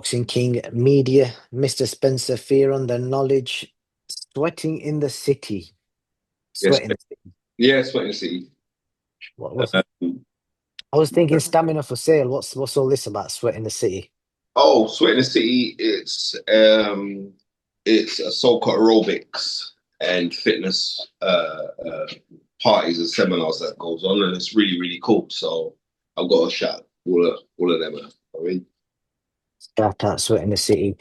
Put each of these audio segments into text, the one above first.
Boxing King Media, Mr. Spencer Fearon, the knowledge, sweating in the city. Yes, Sweating. yeah, Sweating City. What's Um, I was thinking stamina for sale. What's all this about sweating the city? Sweating City. It's a soca aerobics and fitness parties and seminars that goes on, and it's really really cool. So I've got to shout all of them out. I mean, Shout out sweating the city.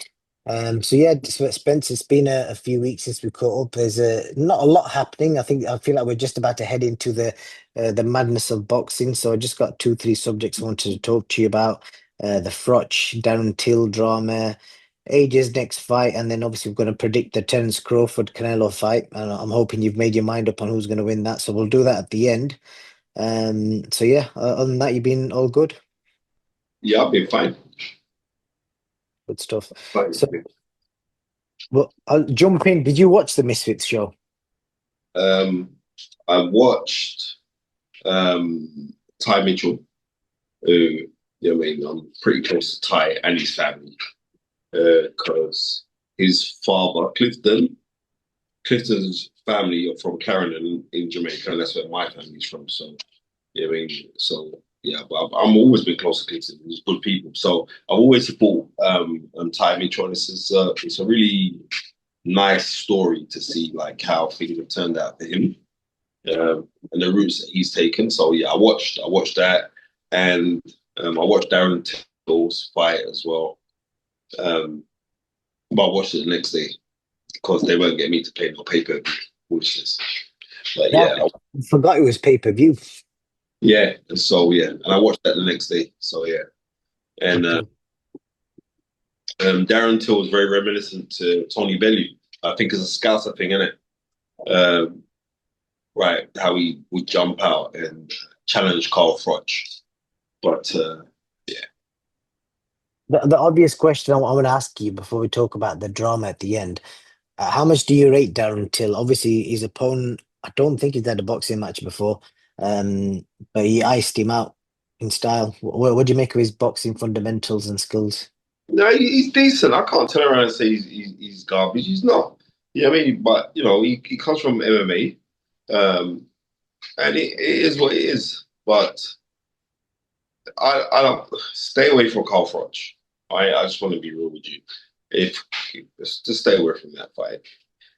So yeah, Spence, it's been a few weeks since we caught up. There's not a lot happening. I feel like we're just about to head into the madness of boxing. So I just got two, three subjects I wanted to talk to you about. The Froch, Darren Till drama, AJ's next fight, and then obviously we're going to predict the Terence Crawford Canelo fight. And I'm hoping you've made your mind up on who's going to win that. So we'll do that at the end. So yeah, other than that, you've been all good. yeah, I've been fine. Good stuff. Fine. So, well, I'll jump in. Did you watch the Misfits show? Um, I watched Ty Mitchell, who you know, what I mean, I'm pretty close to Ty and his family because his father, Clifton's family are from Clarendon in Jamaica, and that's where my family's from. So, yeah, I mean, so yeah, but I'm always been close to Clifton. He's good people. So I've always support Ty Mitchell. It's a really nice story to see like how things have turned out for him and the routes that he's taken. So yeah, I watched that, and I watched Darren Till's fight as well. Um, but I watched it the next day because they won't get me to pay no paper foolishness. But Yeah, yeah, I forgot it was pay-per-view. yeah. So yeah, and I watched that the next day. So yeah, and Okay. Darren Till was very reminiscent to Tony Bellew. I think it's a Scouser thing, isn't it? Right, how he would jump out and challenge Carl Froch. But yeah, The obvious question I want to ask you before we talk about the drama at the end, how much do you rate Darren Till? Obviously, his opponent, I don't think he's had a boxing match before, but he iced him out in style. What do you make of his boxing fundamentals and skills? no, he's decent. I can't turn around and say he's garbage. He's not. Yeah, I mean, but you know, he comes from MMA, and it is what it is. But I don't stay away from Carl Froch. I just want to be real with you. If just stay away from that fight.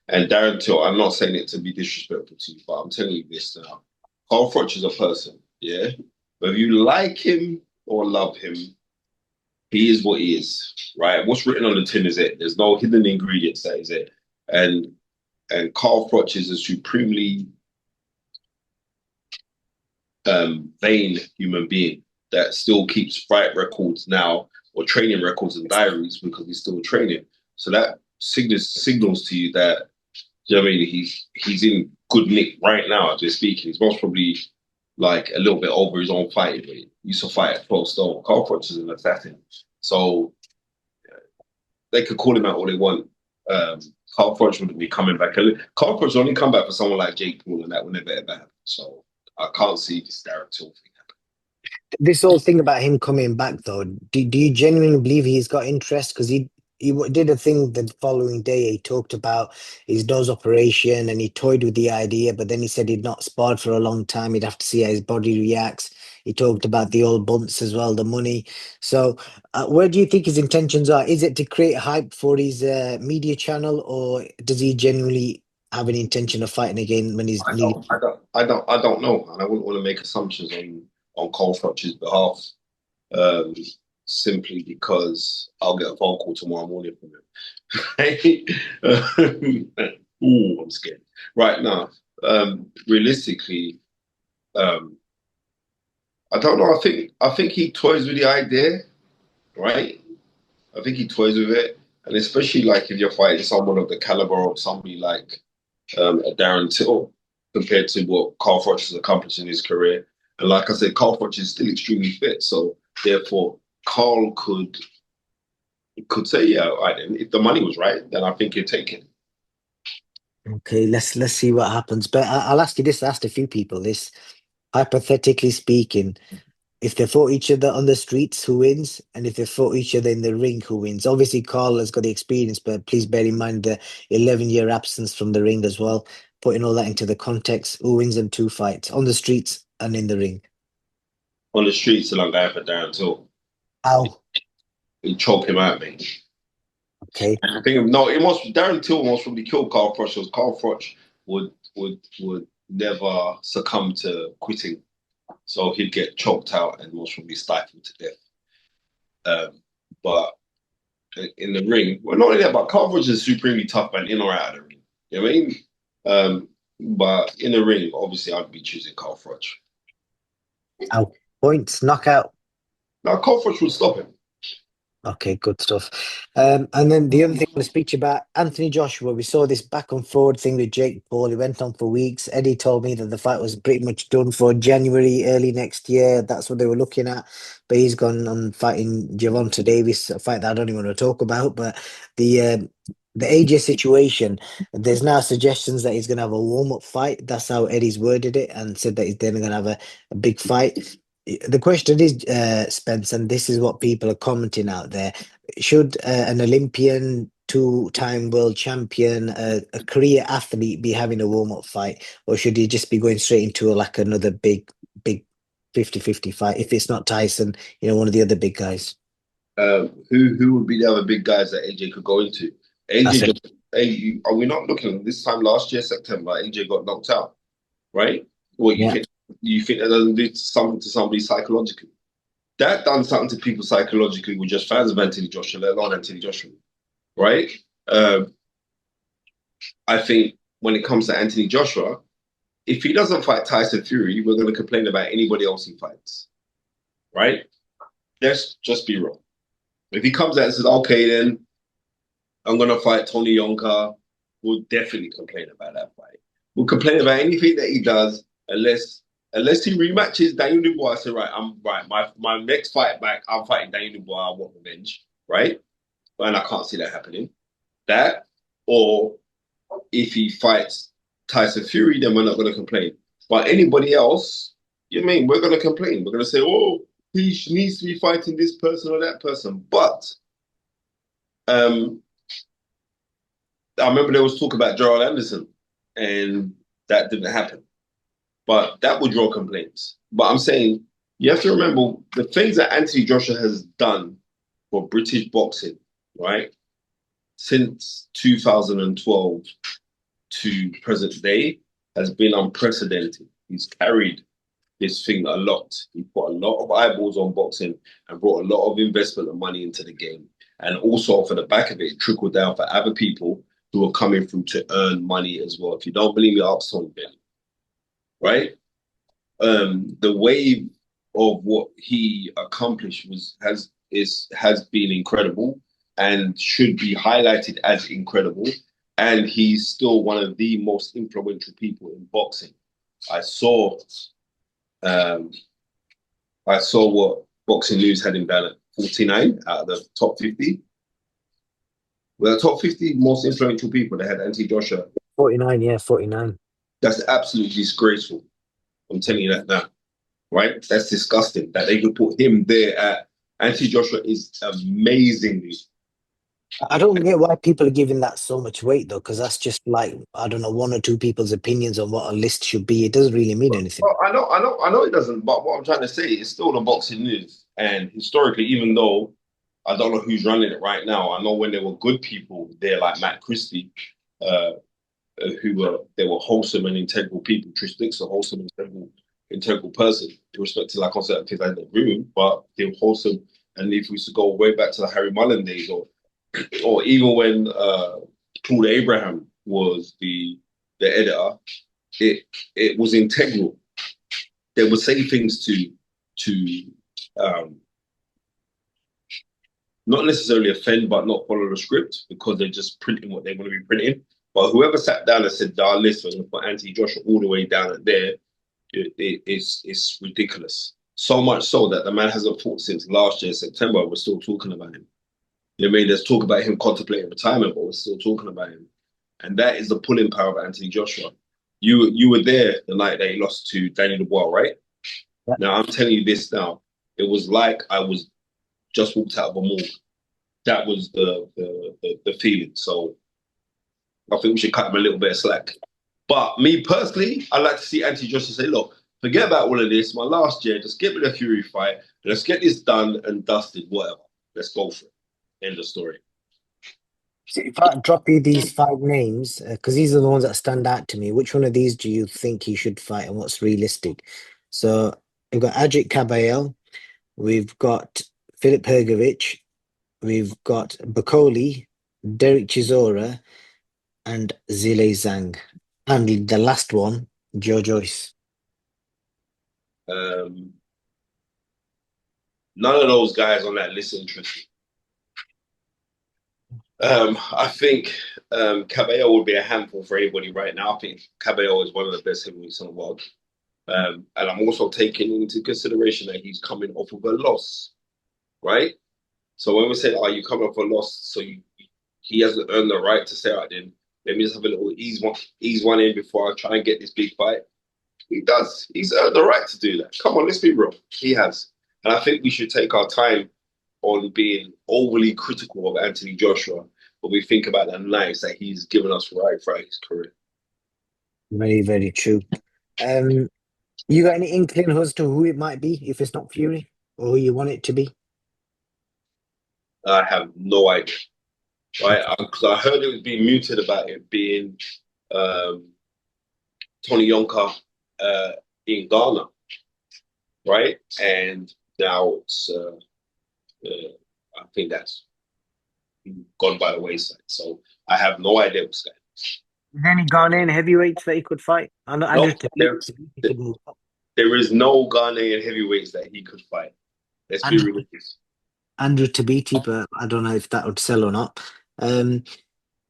And Darren Till, I'm not saying it to be disrespectful to you, but I'm telling you this now. Carl Froch is a person, yeah. Whether you like him or love him, he is what he is, right? What's written on the tin is it. There's no hidden ingredients. That is it. And Carl Froch is a supremely vain human being that still keeps fight records now or training records and diaries because he's still training. So that signals to you that you know what I mean he's in good nick right now as we're speaking. He's most probably like a little bit over his own fighting weight. He used to fight at 12 stone. Carl Froch is an assassin. So they could call him out all they want. Um, Carl Froch wouldn't be coming back. Carl Froch only come back for someone like Jake Paul, and that would never ever happen. So I can't see this Darren Till thing happen. This whole thing about him coming back, though, do you genuinely believe he's got interest? Because did a thing the following day. He talked about his nose operation and he toyed with the idea, but then he said he'd not sparred for a long time. He'd have to see how his body reacts. He talked about the old bunts as well, the money. So, where do you think his intentions are? Is it to create hype for his media channel, or does he genuinely have an intention of fighting again when he's nearly? I don't know, and I wouldn't want to make assumptions on Carl Froch's behalf. Um, Simply because I'll get a phone call tomorrow morning from him. Ooh, I'm scared. Right now, realistically, um, I don't know. I think he toys with the idea, right? I think he toys with it, and especially like if you're fighting someone of the caliber of somebody like a Darren Till compared to what Carl Froch has accomplished in his career. And like I said, Carl Froch is still extremely fit, so therefore Carl could say, yeah, all right, and if the money was right, then I think he'd take it. Okay, let's see what happens. But I'll ask you this. I asked a few people this. Hypothetically speaking, If they fought each other on the streets, who wins? And if they fought each other in the ring, who wins? Obviously, Carl has got the experience, but please bear in mind the 11-year absence from the ring as well. Putting all that into the context, who wins them two fights on the streets and in the ring? On the streets, and I'm going for Darren Till. How? He choke him out, mate. Okay. I think no, it must Darren Till most probably killed Carl Froch. Because Carl Froch would never succumb to quitting, so he'd get choked out and most probably stifled to death. But in the ring, well, not only that, but Carl Froch is a supremely tough man in or out of the ring. You know what I mean? But in the ring, obviously, I'd be choosing Carl Froch. How? Points, knockout. Now, Carl Froch would stop him. Okay, good stuff. And then the other thing I want to speak to you about, Anthony Joshua. We saw this back and forward thing with Jake Paul. It went on for weeks. Eddie told me that the fight was pretty much done for January, early next year. That's what they were looking at. But he's gone on fighting Gervonta Davis, a fight that I don't even want to talk about. But the AJ situation, there's now suggestions that he's going to have a warm-up fight. That's how Eddie's worded it, and said that he's then going to have a big fight. The question is, Spence, and this is what people are commenting out there. Should an Olympian, two-time world champion, a career athlete be having a warm-up fight, or should he just be going straight into like another big 50-50 fight if it's not Tyson, one of the other big guys? Who would be the other big guys that AJ could go into? That's AJ it. just, are we not looking this time last year, September? AJ got knocked out, right? What Yeah. you think that doesn't do something to somebody psychologically? That done something to people psychologically with just fans of Anthony Joshua, let alone Anthony Joshua, right? Um, I think when it comes to Anthony Joshua, if he doesn't fight Tyson Fury, we're going to complain about anybody else he fights, right? Let's just be real. If he comes out and says, okay, then I'm going to fight Tony Yonka, we'll definitely complain about that fight. We'll complain about anything that he does unless he rematches Daniel Dubois. I say, right, I'm right. My next fight back, I'm fighting Daniel Dubois. I want revenge, right? And I can't see that happening. That, or if he fights Tyson Fury, then we're not going to complain. But anybody else, you know what I mean, we're going to complain. We're going to say, oh, he needs to be fighting this person or that person. But I remember there was talk about Gerald Anderson, and that didn't happen. But that would draw complaints. But I'm saying you have to remember the things that Anthony Joshua has done for British boxing, right? Since 2012 to present day has been unprecedented. He's carried this thing a lot. He put a lot of eyeballs on boxing and brought a lot of investment and money into the game. And also, for the back of it, it trickled down for other people who are coming through to earn money as well. If you don't believe me, ask Tony Benn, right? The wave of what he accomplished has been incredible and should be highlighted as incredible. And he's still one of the most influential people in boxing. I saw um, I saw what Boxing News had him down at 49 out of the top 50. Well, the top 50 most influential people, they had Anthony Joshua. 49, yeah, 49. That's absolutely disgraceful. I'm telling you that now, right? That's disgusting that they could put him there at Anthony Joshua is amazingly. I don't get why people are giving that so much weight though, because that's just like, I don't know, one or two people's opinions on what a list should be. It doesn't really mean anything. Well, I know it doesn't, but what I'm trying to say is still the Boxing News. And historically, even though I don't know who's running it right now, I know when there were good people there like Matt Christie, uh, they were wholesome and integral people. Trish Dixon, wholesome and integral person. In respect to like I said, things I don't agree with, but they were wholesome. And if we used to go way back to the Harry Mullen days, or even when Claude Abraham was the editor, it was integral. They would say things to not necessarily offend, but not follow the script because they're just printing what they want to be printing. But whoever sat down and said, listen, we're going to put Anthony Joshua all the way down at there, it's ridiculous. So much so that the man hasn't fought since last year, September. We're still talking about him. You know what I mean? There's talk about him contemplating retirement, but we're still talking about him. And that is the pulling power of Anthony Joshua. You were there the night that he lost to Daniel Dubois, right? Yeah. Now, I'm telling you this now. It was like I was just walked out of a morgue. That was the feeling. So I think we should cut him a little bit of slack. But me personally, I'd like to see Anthony Joshua say, look, forget about all of this. My last year, just get me the Fury fight. Let's get this done and dusted, whatever. Let's go for it. End of story. So if I drop you these five names, because these are the ones that stand out to me, which one of these do you think he should fight and what's realistic? So we've got Ajit Kabayel, we've got Filip Hrgovic, we've got Bakoli, Derek Chisora, and Zile Zhang. And the last one, Joe Joyce. Um, None of those guys on that list interest me. I think Cabello would be a handful for anybody right now. I think Cabello is one of the best heavyweights in the world. And I'm also taking into consideration that he's coming off of a loss, right? So when we say, "Are you coming off a loss?" So he hasn't earned the right to say, "All right, then let me just have a little ease one in before I try and get this big fight." He does. He's earned the right to do that. Come on, let's be real. He has, and I think we should take our time on being overly critical of Anthony Joshua when we think about the nights that he's given us right throughout his career. Very, very true. Um, you got any inkling as to who it might be if it's not Fury or who you want it to be? I have no idea. Right? Okay. Because I heard it was being muted about it being um, Tony Yonka uh, in Ghana, right? And now I think that's gone by the wayside. So I have no idea what's going Is there any Ghanaian heavyweights that he could fight? I know on. Andrew No, Tabiti there, could move up. there is no Ghanaian heavyweights that he could fight. Let's be Andrew, realistic. Andrew Tabiti, but I don't know if that would sell or not. Um,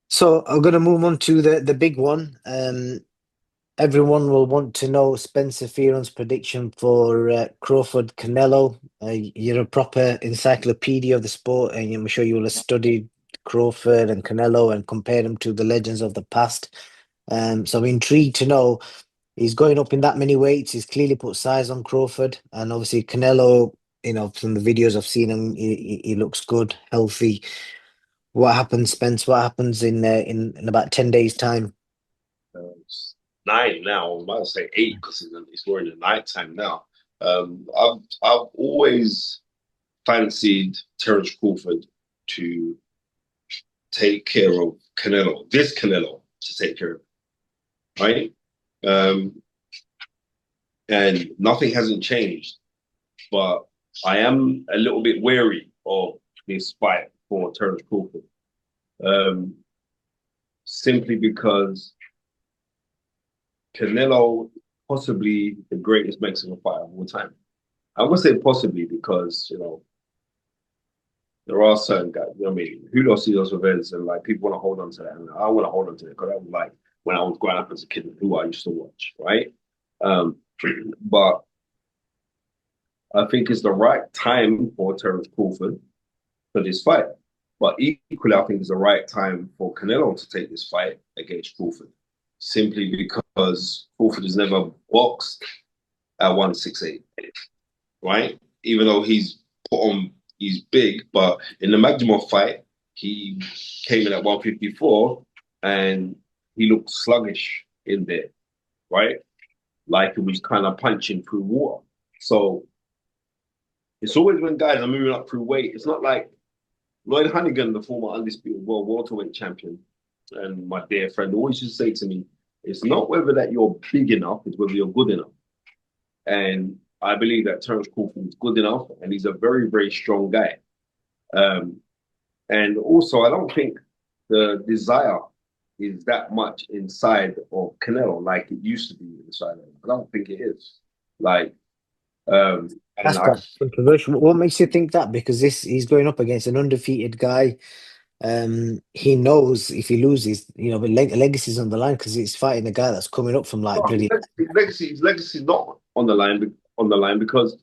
so I'm going to move on to the big one. Everyone will want to know Spencer Fearon's prediction for Crawford Canelo. You're a proper encyclopedia of the sport, and I'm sure you will have studied Crawford and Canelo and compared them to the legends of the past. So I'm intrigued to know he's going up in that many weights. He's clearly put size on Crawford, and obviously Canelo. From the videos I've seen him, he looks good, healthy. What happens, Spence? What happens in about 10 days' time? It's 9 now. I was about to say 8 because it's more in the night time now. I've always fancied Terence Crawford to take care of Canelo, this Canelo to take care of, right? Um, and nothing hasn't changed, but I am a little bit wary of this fight for Terence Crawford, um, simply because Canelo possibly the greatest Mexican fighter of all time. I would say possibly because there are certain guys. You know what I mean? Julio Cesar Chavez and like people want to hold on to that, and I want to hold on to it because that was like when I was growing up as a kid, who I used to watch, right? Um, but I think it's the right time for Terence Crawford for this fight. But equally, I think it's the right time for Canelo to take this fight against Crawford, simply because Crawford has never boxed at 168, right? Even though he's big, but in the Magdalene fight, he came in at 154 and he looked sluggish in there, right? Like he was kind of punching through water. So it's always when guys are moving up through weight, it's not like Lloyd Hannigan, the former undisputed world welterweight champion, and my dear friend always used to say to me, it's not whether that you're big enough, it's whether you're good enough. And I believe that Terence Crawford is good enough, and he's a very, very strong guy. Um, and also, I don't think the desire is that much inside of Canelo like it used to be inside of him. I don't think it is. Like, and That's I quite controversial. What makes you think that? Because he's going up against an undefeated guy. He knows if he loses, the legacy's on the line because he's fighting a guy that's coming up from like no, bloody. his legacy is not on the line because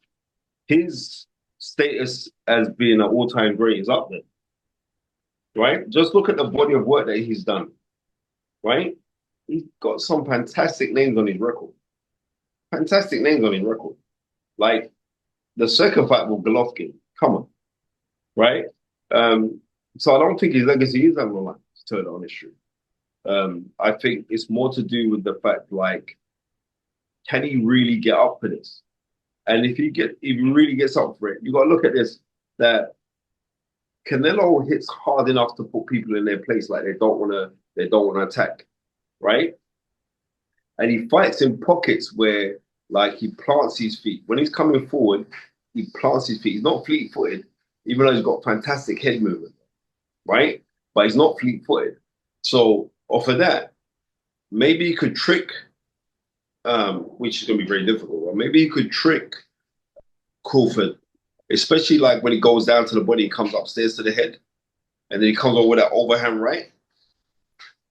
his status as being an all-time great is up there, right? Just look at the body of work that he's done, right? He's got some fantastic names on his record. Fantastic names on his record. Like the second fight with Golovkin. Come on, right? Um, so I don't think his legacy is on the line, to tell the honest truth. I think it's more to do with the fact, like, can he really get up for this? And if he really gets up for it, you got to look at this. That Canelo hits hard enough to put people in their place, like they don't want to attack, right? And he fights in pockets where, like, he plants his feet. When he's coming forward, he plants his feet. He's not fleet-footed, even though he's got fantastic head movement, right? But he's not fleet-footed. So off of that, maybe he could trick, which is going to be very difficult. But maybe he could trick Crawford, especially like when he goes down to the body, he comes upstairs to the head, and then he comes over with that overhand right.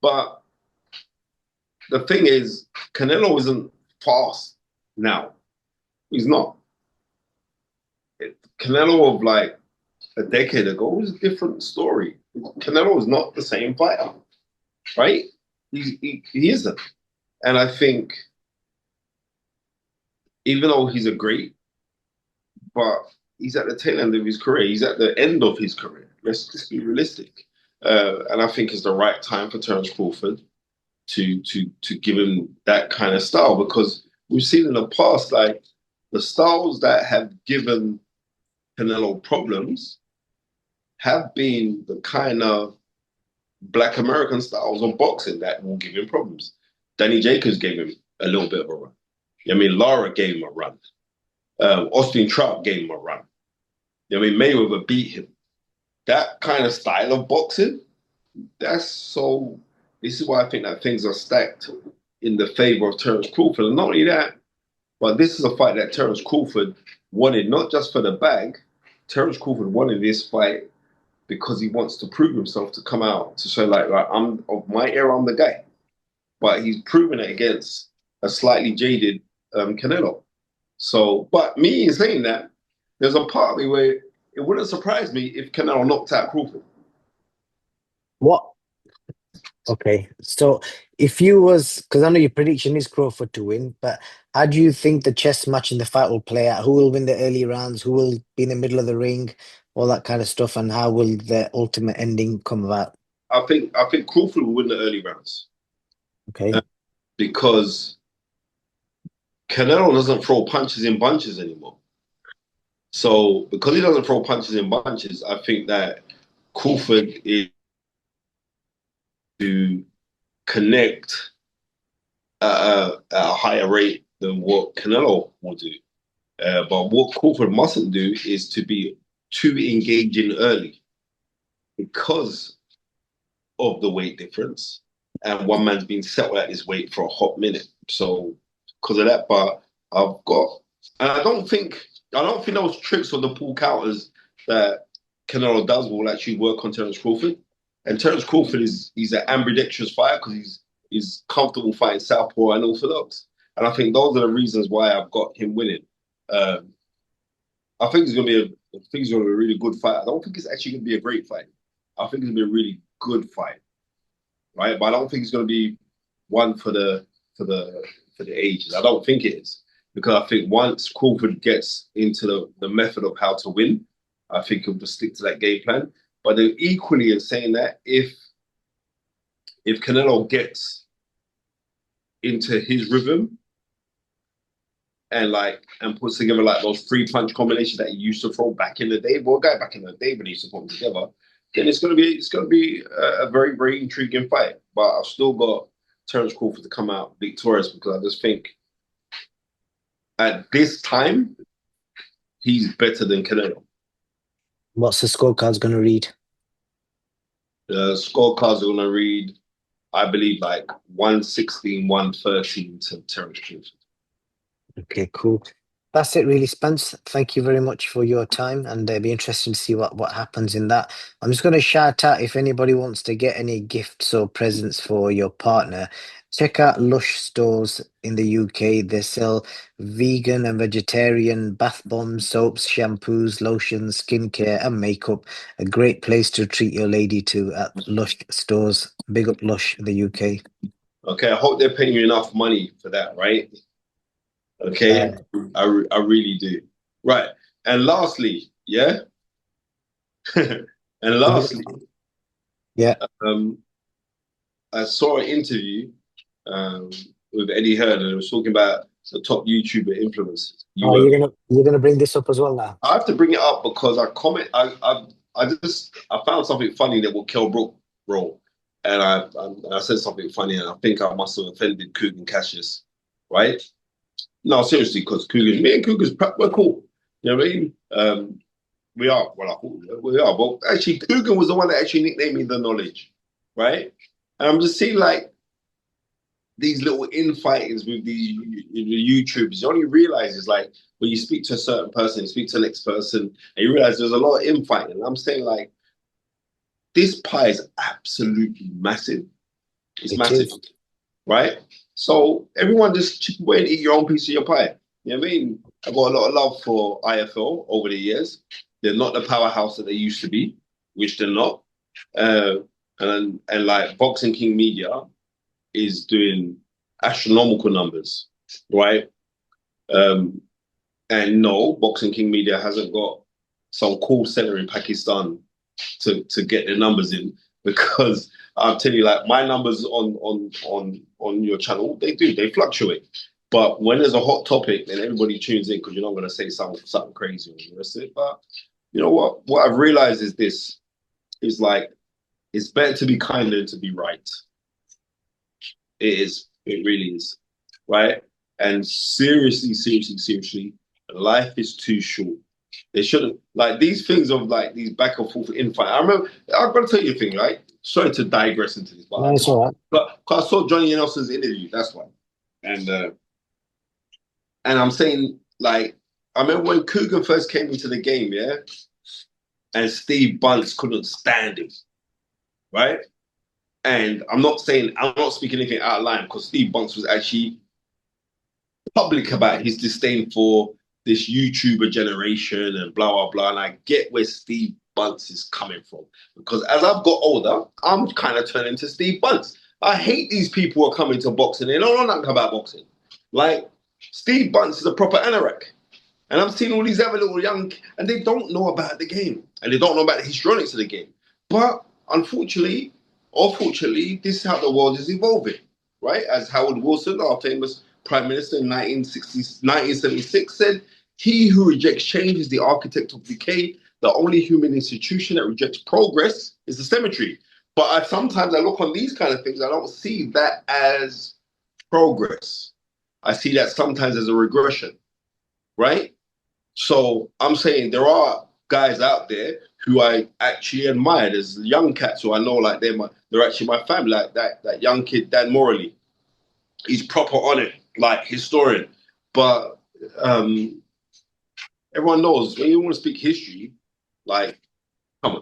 But the thing is, Canelo isn't fast now. He's not. Canelo of like a decade ago was a different story. Canelo is not the same fighter, right? He isn't. And I think even though he's a great, but he's at the tail end of his career. He's at the end of his career. Let's just be realistic. And I think it's the right time for Terence Crawford to give him that kind of style because we've seen in the past like the styles that have given Canelo problems have been the kind of Black American styles of boxing that will give him problems. Danny Jacobs gave him a little bit of a run. I mean, Lara gave him a run. Austin Trout gave him a run. I mean, Mayweather beat him. That kind of style of boxing, that's so. This is why I think that things are stacked in the favor of Terence Crawford. And not only that, but this is a fight that Terence Crawford wanted, not just for the bag. Terence Crawford wanted this fight because he wants to prove himself to come out to show like I'm of my era, I'm the guy. But he's proven it against a slightly jaded Canelo. So, but me in saying that, there's a part of me where it wouldn't surprise me if Canelo knocked out Crawford. What? Okay. So if you was, because I know your prediction is Crawford to win, but how do you think the chess match in the fight will play out? Who will win the early rounds? Who will be in the middle of the ring? All that kind of stuff, and how will the ultimate ending come about? I think Crawford will win the early rounds Okay. because Canelo doesn't throw punches in bunches anymore. So because he doesn't throw punches in bunches, I think that Crawford is to connect at a higher rate than what Canelo will do. But what Crawford mustn't do is to be too engaging early because of the weight difference. And one man's been settled at his weight for a hot minute. So because of that, but I've got and I don't think those tricks or the pull counters that Canelo does will actually work on Terence Crawford. And Terence Crawford he's an ambidextrous fighter because he's comfortable fighting southpaw and orthodox. And I think those are the reasons why I've got him winning. Um, I think it's gonna be a really good fight. I don't think it's actually gonna be a great fight. I think it's gonna be a really good fight, right? But I don't think it's gonna be one for the ages. I don't think it is because I think once Crawford gets into the method of how to win, I think he'll just stick to that game plan. But then equally in saying that, if Canelo gets into his rhythm and puts together like those three punch combinations that he used to throw back in the day. Well, guy back in the day when he used to put them together, then it's gonna be a very very intriguing fight. But I've still got Terence Crawford to come out victorious because I just think at this time he's better than Canelo. What's the scorecards going to read? The scorecards are gonna read, I believe, like 116, 113 to Terence Crawford. Okay, cool. That's it, really, Spence. Thank you very much for your time, and it'll be interesting to see what happens in that. I'm just going to shout out if anybody wants to get any gifts or presents for your partner. Check out Lush stores in the UK. They sell vegan and vegetarian bath bombs, soaps, shampoos, lotions, skincare, and makeup. A great place to treat your lady to at Lush stores. Big up Lush in the UK. Okay, I hope they're paying you enough money for that, right? Okay, Uh, I really do. Right. And lastly, yeah, and lastly, Yeah. um, I saw an interview um, with Eddie Hearn, and it was talking about the top YouTuber influencers. Oh, you're gonna bring this up as well now. I have to bring it up because I found something funny that what Kel Brook wrote, and I said something funny, and I think I must have offended Coogan Cassius, right? No, seriously, because Coogan, me and Coogan's we're cool. You know what I mean? We are, well, I thought we are, but actually, Coogan was the one that actually nicknamed me the knowledge, right? And I'm just seeing like these little infightings with these YouTubers. You only realize is like when you speak to a certain person, you speak to the next person, and you realize there's a lot of infighting. And I'm saying like this pie is absolutely massive. It's It massive, is. right? So everyone just chip away and eat your own piece of your pie. You know what I mean? I've got a lot of love for IFL over the years. They're not the powerhouse that they used to be, which they're not. Uh, and like Boxing King Media is doing astronomical numbers, right? Um, and no, Boxing King Media hasn't got some call center in Pakistan to get the numbers in because I'll tell you, like my numbers on your channel, they fluctuate. But when there's a hot topic, then everybody tunes in because you're not going to say something crazy on the rest of it. But you know what? What I've realized is this: is like it's better to be kind than to be right. It is. It really is. Right? And seriously, seriously, seriously, life is too short. They shouldn't like these things of like these back and forth infight. I remember I'm gonna tell you a thing, right? Sorry to digress into this, No, it's all right. but I saw Johnny Nelson's interview, that's why. And I'm saying like I remember when Coogan first came into the game, yeah, and Steve Bunce couldn't stand him, right? And I'm not speaking anything out of line because Steve Bunce was actually public about his disdain for this YouTuber generation and blah blah blah. And I get where Steve Bunce is coming from because as I've got older, I'm kind of turning to Steve Bunce. I hate these people who are coming to boxing. They don't know nothing about boxing. Like Steve Bunce is a proper anorak. And I'm seeing all these other little young, and they don't know about the game, and they don't know about the histrionics of the game. But unfortunately, or fortunately, this is how the world is evolving, right? As Howard Wilson, our famous prime minister in 1976, said, "He who rejects change is the architect of decay. The only human institution that rejects progress is the cemetery." But sometimes I look on these kind of things, I don't see that as progress. I see that sometimes as a regression, right? So I'm saying there are guys out there who I actually admire. There's young cats who I know like they're actually my family. Like that young kid, Dan Morley. He's proper on it, like historian. But um, everyone knows when you want to speak history, like come on.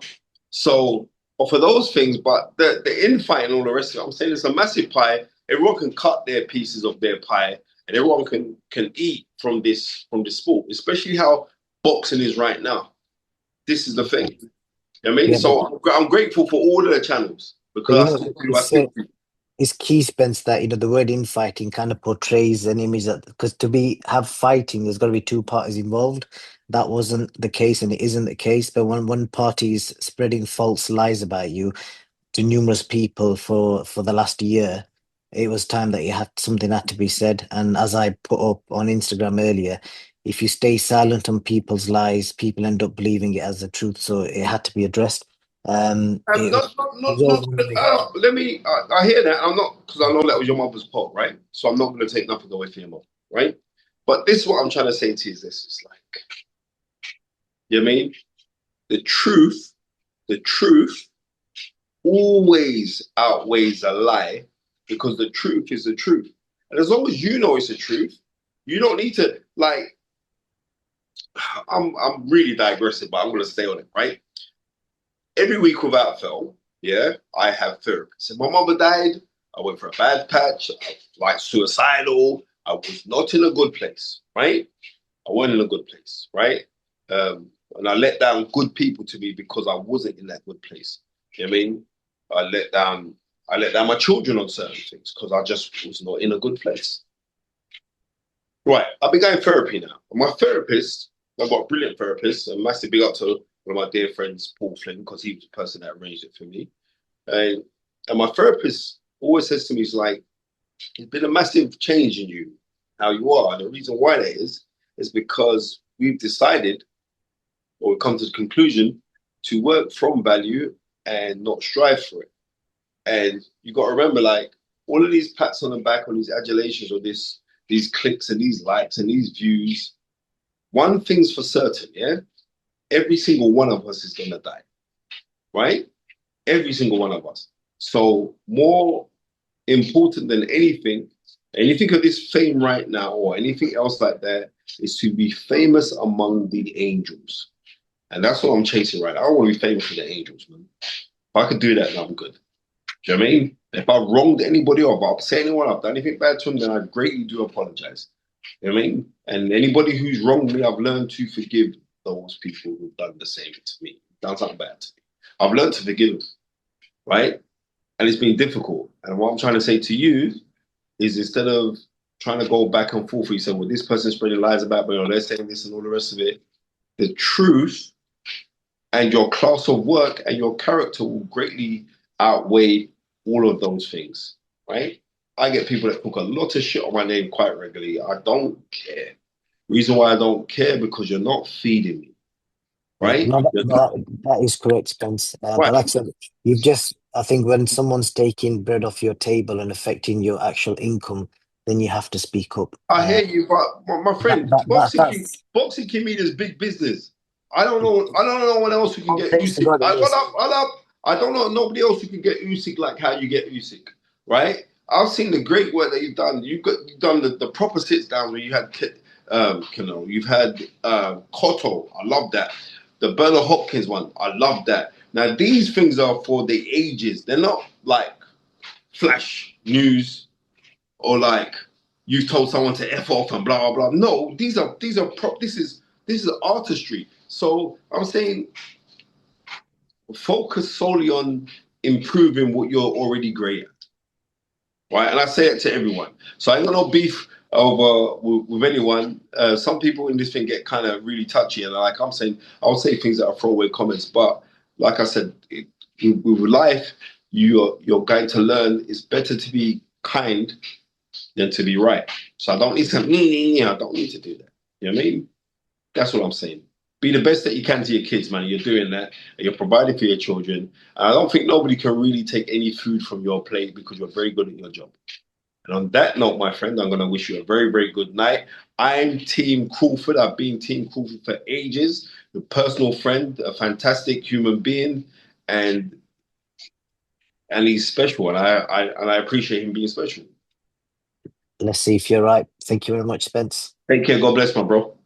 So for those things, but the infight and all the rest of it, I'm saying it's a massive pie. Everyone can cut their pieces of their pie, and everyone can eat from this sport, especially how boxing is right now. This is the thing. You know what I mean? Yeah, but So I'm grateful for all of the channels you because know, I speak to. it's key, Spence, that the word infighting kind of portrays an image that because to be have fighting, there's got to be two parties involved. That wasn't the case, and it isn't the case. But when one party is spreading false lies about you to numerous people for the last year, it was time that something had to be said. And as I put up on Instagram earlier, if you stay silent on people's lies, people end up believing it as the truth. So it had to be addressed. It Not, was over. let me. I hear that. I'm not because I know that was your mother's pot, right? So I'm not going to take nothing away from your mom, right? But this is what I'm trying to say to you: is this? It's like, you know what I mean? The truth, the truth always outweighs a lie because the truth is the truth. And as long as you know it's the truth, you don't need to like. I'm really digressing, but I'm going to stay on it, right? Every week without fail, yeah, I have therapy. So my mother died. I went for a bad patch. I was like suicidal. I was not in a good place, right? I wasn't in a good place, right? And I let down good people to me because I wasn't in that good place. You know what I mean? I let down I let down my children on certain things because I just was not in a good place. Right. I've been going therapy now. And my therapist I've got a brilliant therapist. A massive big up to one of my dear friends, Paul Flynn, because he was the person that arranged it for me. And and my therapist always says to me, "It's like it's been a massive change in you, how you are." And the reason why that is because we've decided, or we've come to the conclusion, to work from value and not strive for it. And you got to remember, like all of these pats on the back, or these adulations, or these clicks and these likes and these views. One thing's for certain, yeah, every single one of us is gonna die, right? Every single one of us. So more important than anything of this fame right now or anything else like that is to be famous among the angels. And that's what I'm chasing right now. I want to be famous with the angels, man. If I could do that, then I'm good. Do you know what I mean? If I've wronged anybody or if I've upset anyone, I've done anything bad to them, then I greatly do apologize. You know what I mean? And anybody who's wronged me, I've learned to forgive those people who've done the same to me, done something bad to me. I've learned to forgive them, right? And it's been difficult. And what I'm trying to say to you is instead of trying to go back and forth, you say, well, this person's spreading lies about me, or they're saying this and all the rest of it, the truth and your class of work and your character will greatly outweigh all of those things, right? I get people that talk a lot of shit on my name quite regularly. I don't care. Reason why I don't care because you're not feeding me, Yeah, right? no, You're not that is correct, Spence. right. But like I said, you've just, I think when someone's taking bread off your table and affecting your actual income, then you have to speak up. I hear you, but my friend, That's boxing can mean is big business. I don't know no one else who can get honest to Usyk. God, it is. Hold up. I don't know nobody else who can get Usyk like how you get Usyk, right? I've seen the great work that you've done. You've done the proper sits down where you had Canelo, you've had Cotto. I love that. The Bernard Hopkins one, I love that. Now these things are for the ages. They're not like flash news or like you told someone to f off and blah blah blah. No, this is artistry. So I'm saying focus solely on improving what you're already great at, right? And I say it to everyone. So I ain't got no beef over with anyone. Some people in this thing get kind of really touchy, and like I'm saying, I'll say things that are throwaway comments. But like I said, with life, you're going to learn. It's better to be kind than to be right. So I don't need to, I don't need to do that. You know what I mean? That's what I'm saying. Be the best that you can to your kids, man. You're doing that, and you're providing for your children. And I don't think nobody can really take any food from your plate because you're very good at your job. And on that note, my friend, I'm going to wish you a very, very good night. I'm Team Crawford. I've been Team Crawford for ages. A personal friend, a fantastic human being, and and he's special, and I appreciate him being special. Let's see if you're right. Thank you very much, Spence. Take care. God bless, my bro.